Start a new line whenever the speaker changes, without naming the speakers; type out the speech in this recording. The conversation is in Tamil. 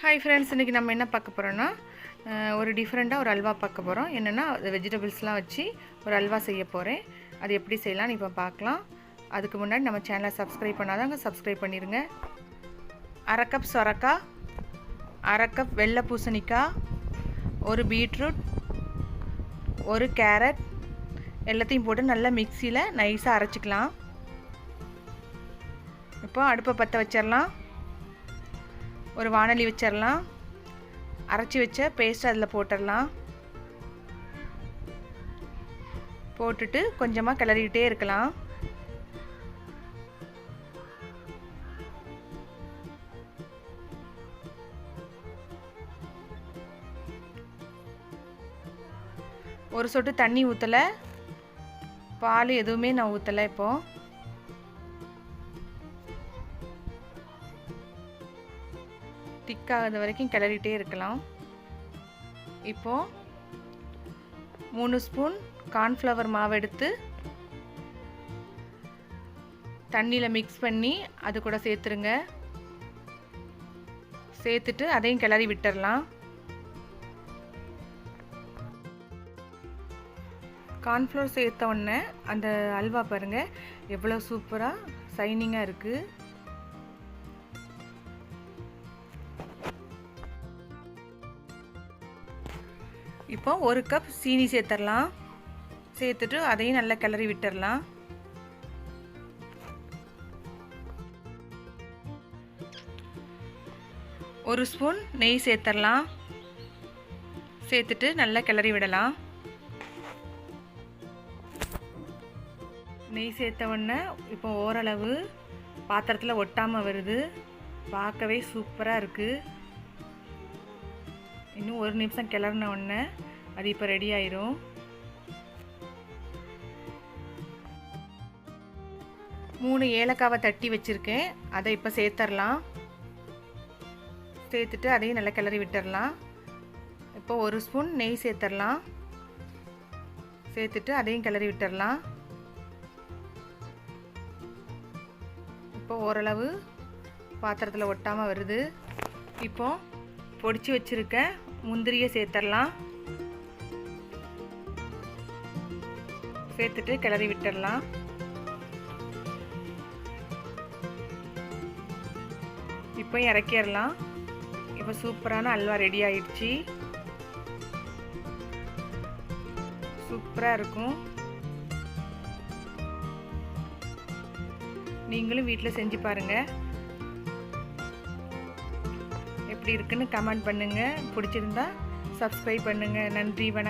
ஹாய் ஃப்ரெண்ட்ஸ், இன்றைக்கி நம்ம என்ன பார்க்க போகிறோன்னா ஒரு டிஃப்ரெண்ட்டாக ஒரு அல்வா பார்க்க போகிறோம். என்னென்னா வெஜிடபிள்ஸ்லாம் வச்சு ஒரு அல்வா செய்ய போகிறேன். அது எப்படி செய்யலாம்னு இப்போ பார்க்கலாம். அதுக்கு முன்னாடி நம்ம சேனலை சப்ஸ்கிரைப் பண்ணாதாங்க சப்ஸ்கிரைப் பண்ணிடுங்க. அரை கப் சொரக்காய், அரை கப் வெள்ளை பூசணிக்காய், ஒரு பீட்ரூட், ஒரு கேரட் எல்லாத்தையும் போட்டு நல்லா மிக்சியில் நைஸாக அரைச்சிக்கலாம். இப்போ அடுப்பை பற்ற வச்சிடலாம். ஒரு வாணலி வச்சிடலாம். அரைச்சி வச்ச பேஸ்ட் அதில் போட்டுடலாம். போட்டுட்டு கொஞ்சமாக கிளறிக்கிட்டே இருக்கலாம். ஒரு சொட்டு தண்ணி ஊற்றலை, பால் எதுவுமே நான் ஊற்றலை. இப்போது திக்காகாத வரைக்கும் கிளறிட்டே இருக்கலாம். இப்போது 3 ஸ்பூன் கார்ன்ஃப்ளவர் மாவு எடுத்து தண்ணியில் மிக்ஸ் பண்ணி அது கூட சேர்த்துருங்க. சேர்த்துட்டு அதையும் கிளறி விட்டுடலாம். கார்ன்ஃப்ளவர் சேர்த்த உடனே அந்த அல்வா பாருங்கள் எவ்வளோ சூப்பராக ஷைனிங்காக இருக்குது. இப்போ 1 கப் சீனி சேர்த்துடலாம். சேர்த்துட்டு அதையும் நல்லா கிளறி விட்டுடலாம். ஒரு ஸ்பூன் நெய் சேர்த்துடலாம். சேர்த்துட்டு நல்லா கிளறி விடலாம். நெய் சேர்த்த உடனே இப்போ ஓரளவு பாத்திரத்தில் ஒட்டாமல் வருது. பார்க்கவே சூப்பராக இருக்குது. இன்னும் 1 நிமிஷம் கிளறின உடனே அது இப்போ ரெடி ஆயிரும். 3 ஏலக்காவை தட்டி வச்சுருக்கேன். அதை இப்போ சேர்த்துடலாம். சேர்த்துட்டு அதையும் நல்லா கிளறி விட்டுடலாம். இப்போ 1 ஸ்பூன் நெய் சேர்த்துடலாம். சேர்த்துட்டு அதையும் கிளறி விட்டுடலாம். இப்போ ஓரளவு பாத்திரத்தில் ஒட்டாமல் வருது. இப்போ பொடிச்சு வச்சுருக்க முந்திரியை சேர்த்துடலாம். சேர்த்துட்டு கிளறி விட்டுடலாம். இப்போ இறக்கிடலாம். இப்போ சூப்பரான அல்வா ரெடி ஆயிடுச்சு. சூப்பராக இருக்கும். நீங்களும் வீட்டில் செஞ்சு பாருங்கள். எப்படி இருக்குன்னு கமெண்ட் பண்ணுங்கள். பிடிச்சிருந்தா சப்ஸ்கிரைப் பண்ணுங்கள். நன்றி, வணக்கம்.